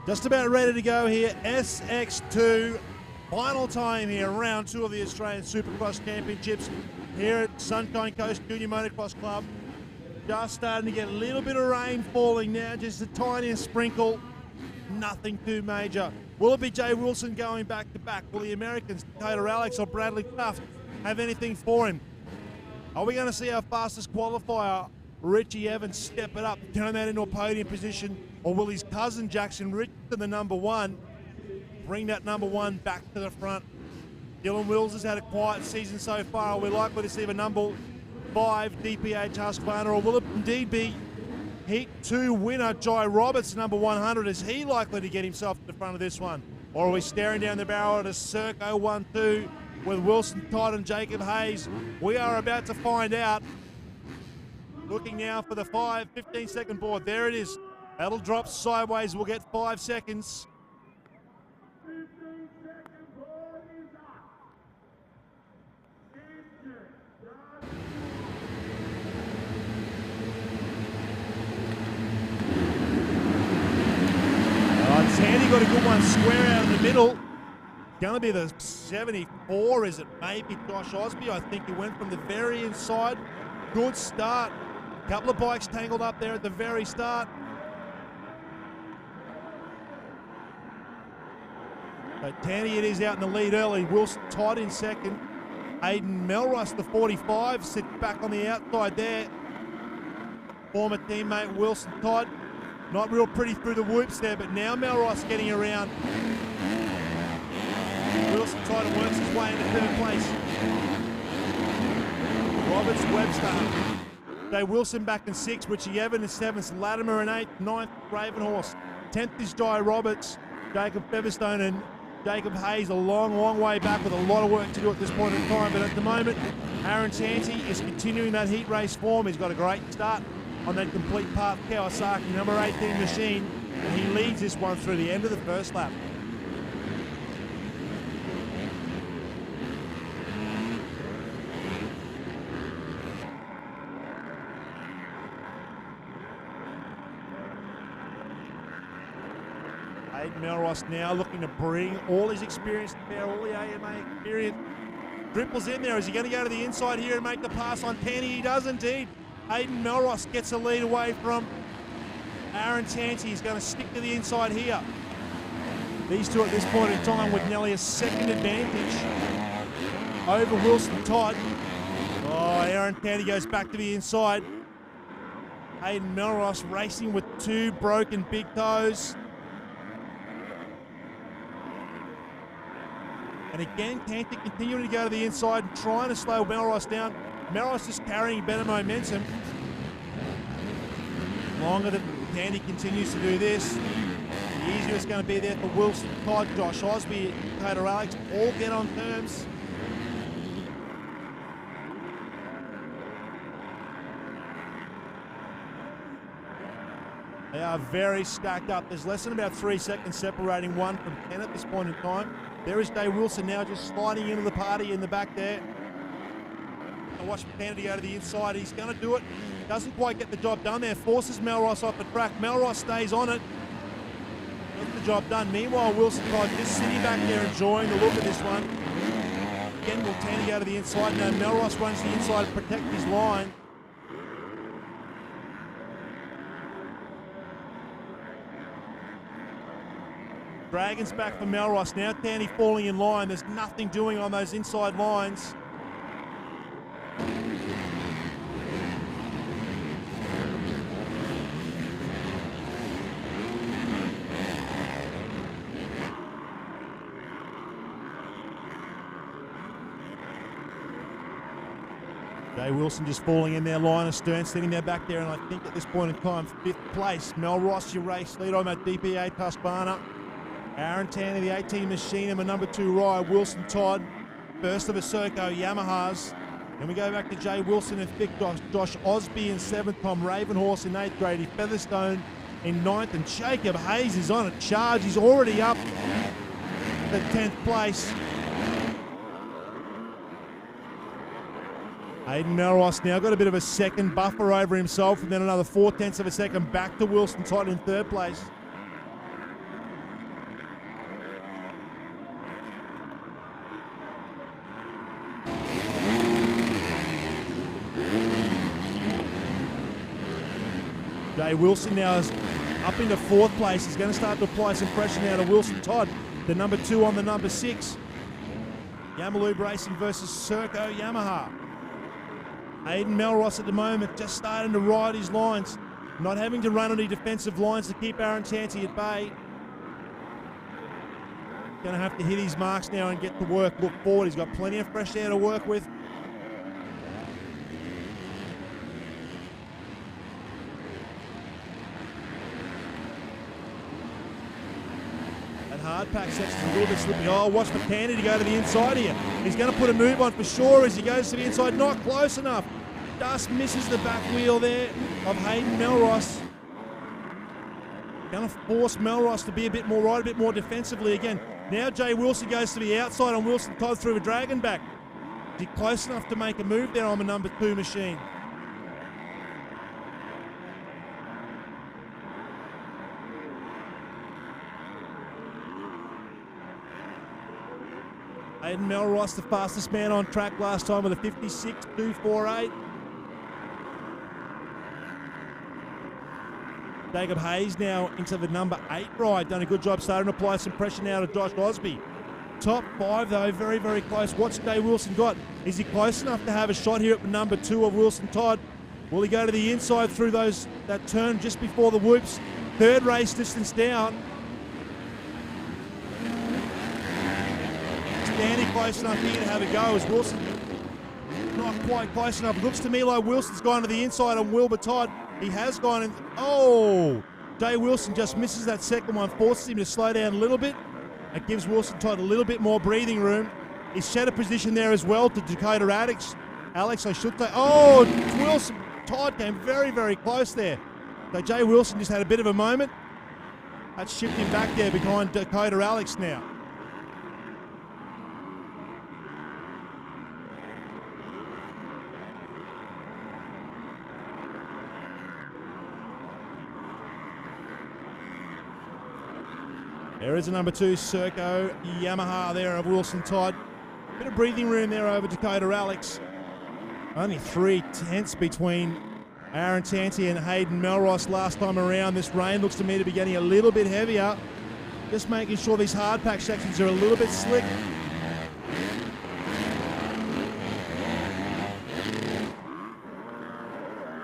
Just about ready to go here. SX2, final time here, round 2 of the Australian Supercross Championships here at Sunshine Coast Junior Motocross Club. Just starting to get a little bit of rain falling now, just a tiny sprinkle, nothing too major. Will it be Jay Wilson going back to back? Will the Americans, Dakota Alex or Bradley Tuft, have anything for him? Are we going to see our fastest qualifier, Richie Evans, step it up, turn that into a podium position, or will his cousin Jackson Richardson, the number 1, bring that number 1 back to the front? Dylan Wills has had a quiet season so far. Are we likely to see the number 5 DPH Husqvarna, or will it indeed be Heat 2 winner Jai Roberts, number 100? Is he likely to get himself to the front of this one? Or are we staring down the barrel at a circa 1-2 with Wilson Todd and Jacob Hayes? We are about to find out. Looking now for the 15-second board. There it is. That'll drop sideways. We'll get 5 seconds. Tandy got a good one square out in the middle. Going to be the 74, is it? Maybe Josh Osby. I think he went from the very inside. Good start. Couple of bikes tangled up there at the very start. So Tandy it is out in the lead early. Wilson Todd in second. Aiden Melross, the 45, sits back on the outside there. Former teammate Wilson Todd. Not real pretty through the whoops there, but now Melross getting around. Wilson Todd works his way into 3rd place. Roberts Webster. Jay Wilson back in 6th, Richie Evans in 7th, Latimer in 8th, 9th, Ravenhorse. 10th is Jai Roberts, Jacob Featherstone and Jacob Hayes a long way back with a lot of work to do at this point in time. But at the moment, Aaron Tanti is continuing that heat race form. He's got a great start on that complete path Kawasaki number 18 machine, and he leads this one through the end of the first lap. Aiden Melross now looking to bring all his experience to bear, all the AMA experience. Dribbles in there. Is he going to go to the inside here and make the pass on Tanti? He does indeed. Aiden Melross gets a lead away from Aaron Tanti. He's going to stick to the inside here. These two at this point in time with nearly a second advantage over Wilson Todd. Oh, Aaron Tanti goes back to the inside. Aiden Melross racing with 2 broken big toes. And again, Tanti continuing to go to the inside and trying to slow Melross down. Melross just carrying better momentum. Longer that Tanti continues to do this, the easier it's going to be there for Wilson Todd, Josh Osby, Dakota Alex, all get on terms. They are very stacked up. There's less than about 3 seconds separating 1 from 10 at this point in time. There is Jay Wilson now just sliding into the party in the back there. Watch Tanti go to the inside. He's going to do it. Doesn't quite get the job done there. Forces Melross off the track. Melross stays on it. Gets the job done. Meanwhile, Wilson Todd just sitting back there enjoying the look of this one. Again, will Tanti go to the inside? Now Melross runs the inside to protect his line. Dragons back for Melross. Now Tanti falling in line. There's nothing doing on those inside lines. Jay Wilson just falling in there, line of stern, sitting there back there, and I think at this point in time, 5th place. Melross, your race lead on that DPA Husqvarna. Aaron Tanti, the 18 machine, and the number 2 ride, Wilson Todd, first of a Serco Yamahas. Then we go back to Jay Wilson in 5th, Josh Osby in 7th, Tom Ravenhorse in 8th, Grady Featherstone in 9th, and Jacob Hayes is on a charge. He's already up at 10th place. Aiden Melross now got a bit of a second buffer over himself, and then another 0.4 of a second back to Wilson Todd in 3rd place. Jay Wilson now is up into 4th place. He's going to start to apply some pressure now to Wilson Todd, the number 2 on the number 6. Yamaloob Racing versus Serco Yamaha. Hayden Melross at the moment just starting to ride his lines, not having to run any defensive lines to keep Aaron Tanti at bay. Going to have to hit his marks now and get to work, look forward. He's got plenty of fresh air to work with. Hard pack section's a little bit slippy. Oh, watch for Candy to go to the inside here. He's going to put a move on for sure as he goes to the inside. Not close enough. Just misses the back wheel there of Hayden Melross. Going to force Melross to be a bit more right, a bit more defensively again. Now Jay Wilson goes to the outside on Wilson Todd through a dragon back. Is he close enough to make a move there on the number 2 machine? Hayden Melross, the fastest man on track last time with a 56.248. Jacob Hayes now into the number 8 ride. Done a good job starting to apply some pressure now to Josh Osby. Top 5 though, very, very close. What's Jay Wilson got? Is he close enough to have a shot here at the number 2 of Wilson Todd? Will he go to the inside through that turn just before the whoops? 3rd race distance down. Standing close enough here to have a go as Wilson not quite close enough. It looks to me like Wilson's gone to the inside on Wilbur Todd. He has gone in. Oh! Jay Wilson just misses that second one, forces him to slow down a little bit. It gives Wilson Todd a little bit more breathing room. He's shed a position there as well to Dakota Alex, I should say. Oh! Wilson Todd came very, very close there. So Jay Wilson just had a bit of a moment. That's shifted him back there behind Dakota Alex now. There is a number 2 Serco Yamaha there of Wilson Todd. Bit of breathing room there over Dakota Alex. Only 3/10 between Aaron Tanti and Hayden Melross last time around. This rain looks to me to be getting a little bit heavier. Just making sure these hard pack sections are a little bit slick.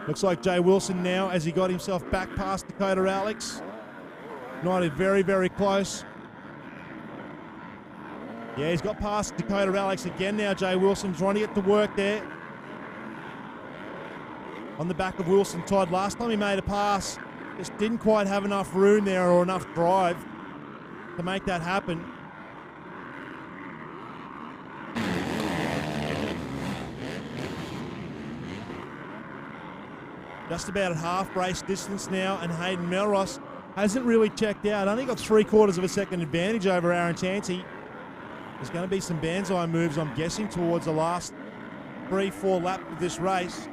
Looks like Jay Wilson now, as he got himself back past Dakota Alex. Not very, very close. Yeah, he's got past Dakota Alex again now, Jay Wilson, trying to get to work there. On the back of Wilson Todd. Last time he made a pass, just didn't quite have enough room there or enough drive to make that happen. Just about at half race distance now, and Hayden Melross hasn't really checked out. Only got 3/4 of a second advantage over Aaron Tanti. There's going to be some banzai moves, I'm guessing, towards the last 3-4 laps of this race.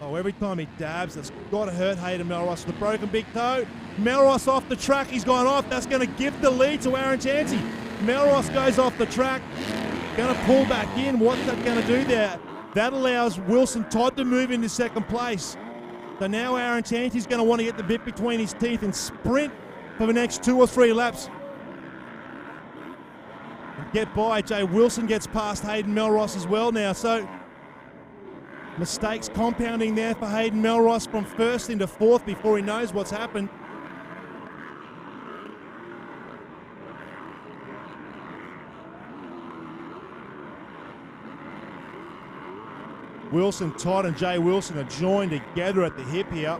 Oh, every time he dabs, that's got to hurt Hayden Melross. The broken big toe. Melross off the track. He's gone off. That's going to give the lead to Aaron Tanti. Melross goes off the track. Going to pull back in. What's that going to do there? That allows Wilson Todd to move into second place. So now Aaron Tanti's going to want to get the bit between his teeth and sprint for the next 2 or 3 laps. And get by. Jay Wilson gets past Hayden Melross as well now. So mistakes compounding there for Hayden Melross from 1st into 4th before he knows what's happened. Wilson Todd and Jay Wilson are joined together at the hip here.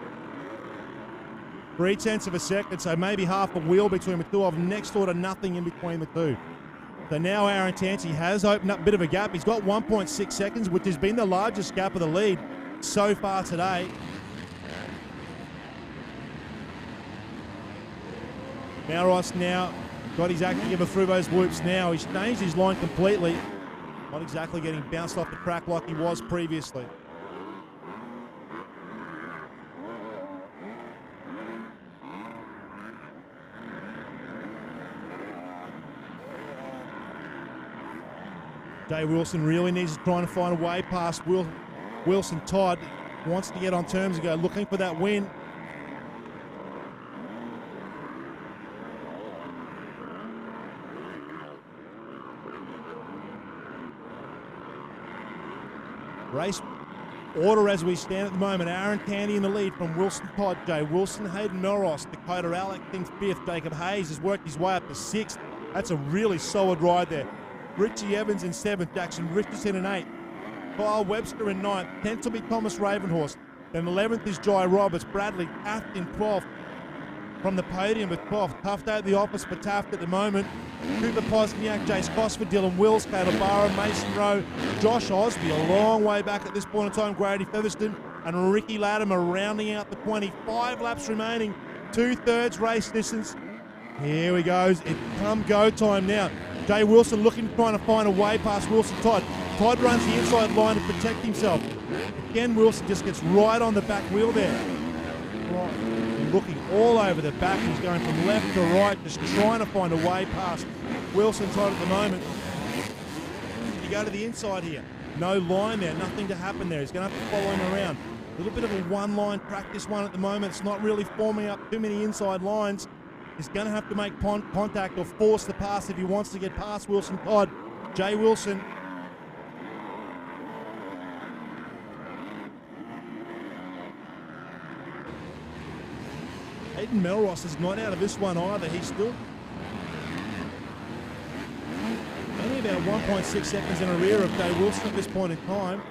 3/10 of a second, so maybe half a wheel between the two of them. Next door to nothing in between the two. So now Aaron Tanti has opened up a bit of a gap. He's got 1.6 seconds, which has been the largest gap of the lead so far today. Melross now got his act together through those whoops now. He's changed his line completely. Not exactly getting bounced off the track like he was previously. Jay Wilson really needs to try and find a way past Wilson Todd. wants to get on terms and go looking for that win. Race order as we stand at the moment. Aaron Tandy in the lead from Wilson Todd, Jay Wilson, Hayden Melross, Dakota Alec in 5th. Jacob Hayes has worked his way up to 6th. That's a really solid ride there. Richie Evans in 7th, Jackson Richardson in 8th. Kyle Webster in 9th, 10th will be Thomas Ravenhorst. Then 11th is Jai Roberts. Bradley Taft in 12th. From the podium with 12th. Tough day at the office for Taft at the moment. Cooper Posniak, Jace Cosford, Dylan Wills, Caleb Barrow, Mason Rowe, Josh Osby a long way back at this point in time. Grady Featherston and Ricky Latimer rounding out the 25 laps remaining. 2/3 race distance. Here he goes. It's come go time now. Jay Wilson trying to find a way past Wilson Todd. Todd runs the inside line to protect himself. Again, Wilson just gets right on the back wheel there. Right. Looking all over the back. He's going from left to right, just trying to find a way past Wilson Todd at the moment. You go to the inside here. No line there, nothing to happen there. He's going to have to follow him around. A little bit of a one-line practice one at the moment. It's not really forming up too many inside lines. He's going to have to make contact or force the pass if he wants to get past Wilson Todd. Jay Wilson. Hayden Melross is not out of this one either. He's still only about 1.6 seconds in a rear of Jay Wilson at this point in time.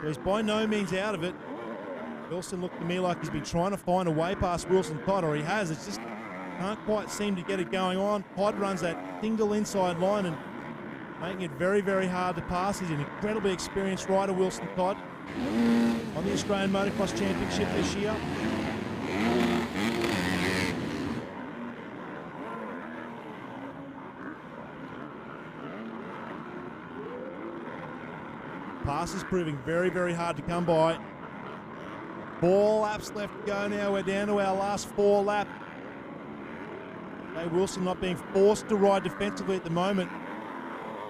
So he's by no means out of it. Wilson looked to me like he's been trying to find a way past Wilson Todd, or he has. It's just can't quite seem to get it going on. Todd runs that single inside line and making it very, very hard to pass. He's an incredibly experienced rider, Wilson Todd, on the Australian Motocross Championship this year. Pass is proving very, very hard to come by. 4 laps left to go now. We're down to our last 4 laps. Jay Wilson not being forced to ride defensively at the moment.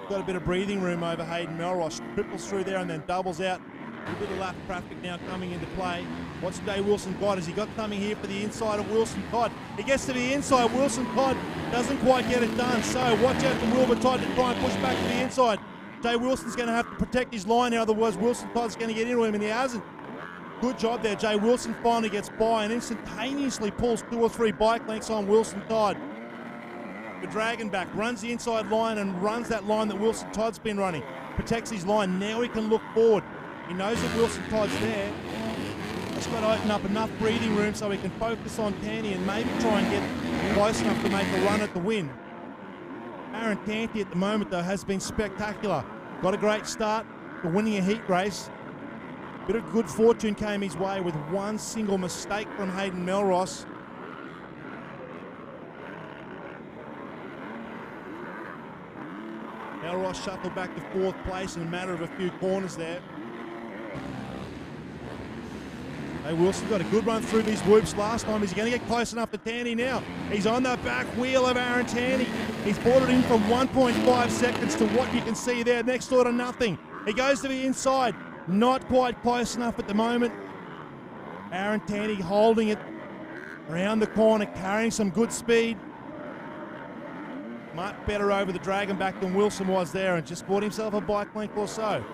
Got a bit of breathing room over Hayden Melross. Triples through there and then doubles out. A bit of lap traffic now coming into play. What's Jay Wilson got? Has he got something here for the inside of Wilson Todd? He gets to the inside. Wilson Todd doesn't quite get it done. So watch out for Wilbur Todd to try and push back to the inside. Jay Wilson's going to have to protect his line now, otherwise Wilson Todd's going to get into him, and he hasn't. Good job there. Jay Wilson finally gets by and instantaneously pulls 2 or 3 bike lengths on Wilson Todd. The Dragon back runs the inside line and runs that line that Wilson Todd's been running. Protects his line. Now he can look forward. He knows that Wilson Todd's there. Just got to open up enough breathing room so he can focus on Tanty and maybe try and get close enough to make a run at the win. Aaron Tanty at the moment, though, has been spectacular. Got a great start to winning a heat race. Bit of good fortune came his way with one single mistake from Hayden Melross. Melross shuffled back to 4th place in a matter of a few corners there. Hey, Wilson got a good run through these whoops last time. Is he going to get close enough to Tanty now? He's on the back wheel of Aaron Tanty. He's brought it in from 1.5 seconds to what you can see there, next door to nothing. He goes to the inside. Not quite close enough at the moment. Aaron Tanty holding it around the corner, carrying some good speed. Much better over the Dragon back than Wilson was there, and just bought himself a bike length or so.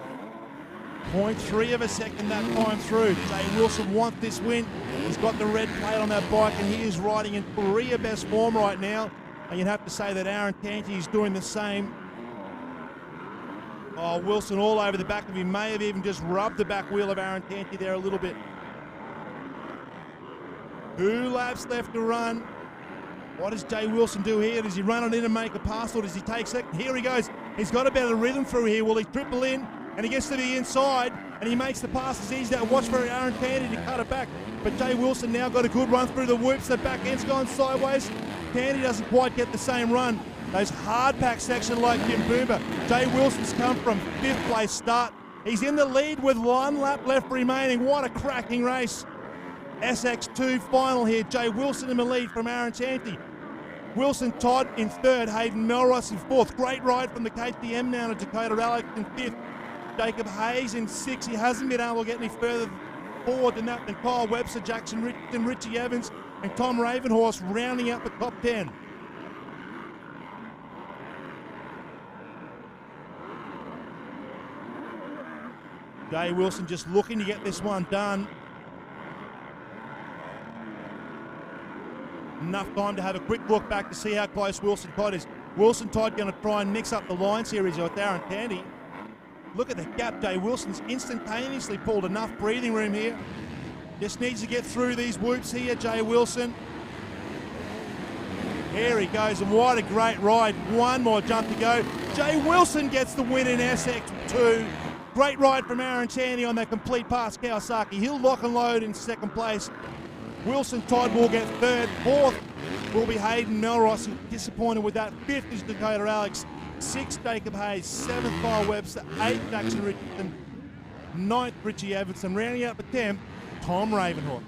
0.3 of a second that time through. Jay Wilson wants this win. He's got the red plate on that bike, and he is riding in career best form right now. And you'd have to say that Aaron Tanty is doing the same. Oh, Wilson all over the back of him. May have even just rubbed the back wheel of Aaron Tanty there a little bit. 2 laps left to run. What does Jay Wilson do here? Does he run it in and make a pass, or does he take second? Here he goes. He's got a better rhythm through here. Will he triple in? And he gets to the inside, and he makes the passes easier. Watch for Aaron Tanty to cut it back. But Jay Wilson now got a good run through the whoops. The back end's gone sideways. Tanty doesn't quite get the same run. Those hard pack section like Jimboomba. Jay Wilson's come from 5th place start. He's in the lead with 1 lap left remaining. What a cracking race. SX2 final here. Jay Wilson in the lead from Aaron Tanty. Wilson Todd in 3rd. Hayden Melross in 4th. Great ride from the KTM now to Dakota Alec in 5th. Jacob Hayes in 6th. He hasn't been able to get any further forward than that than Kyle Webster, Jackson Richardson, Richie Evans, and Tom Ravenhorse rounding out the top 10. Jay Wilson just looking to get this one done. Enough time to have a quick look back to see how close Wilson Todd is. Wilson Todd going to try and mix up the lines here. He's got Darren Tandy. Look at the gap. Jay Wilson's instantaneously pulled enough breathing room here. Just needs to get through these whoops here, Jay Wilson. Here he goes, and what a great ride. One more jump to go. Jay Wilson gets the win in SX2. Great ride from Aaron Tandy on that complete pass Kawasaki. He'll lock and load in 2nd place. Wilson Todd will get 3rd. 4th will be Hayden Melross. Disappointed with that. 5th is Dakota Alex. 6th, Jacob Hayes. 7th, Kyle Webster. 8th, Jackson Richardson. 9th, Richie Everson. Rounding out the 10th, Tom Ravenhorse.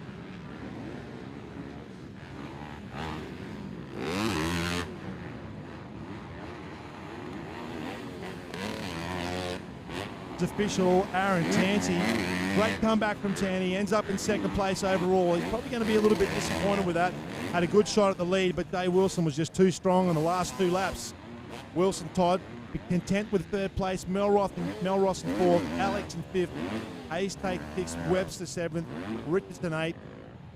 It's official, Aaron Tanty. Great comeback from Tanty. Ends up in 2nd place overall. He's probably going to be a little bit disappointed with that. Had a good shot at the lead, but Dave Wilson was just too strong on the last 2 laps. Wilson Todd content with 3rd place. Melross in 4th. Alex in 5th. Hayes takes 6th. Webster 7th. Richardson 8th.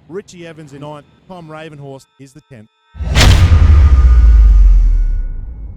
Richie Evans in 9th. Tom Ravenhorse is the 10th.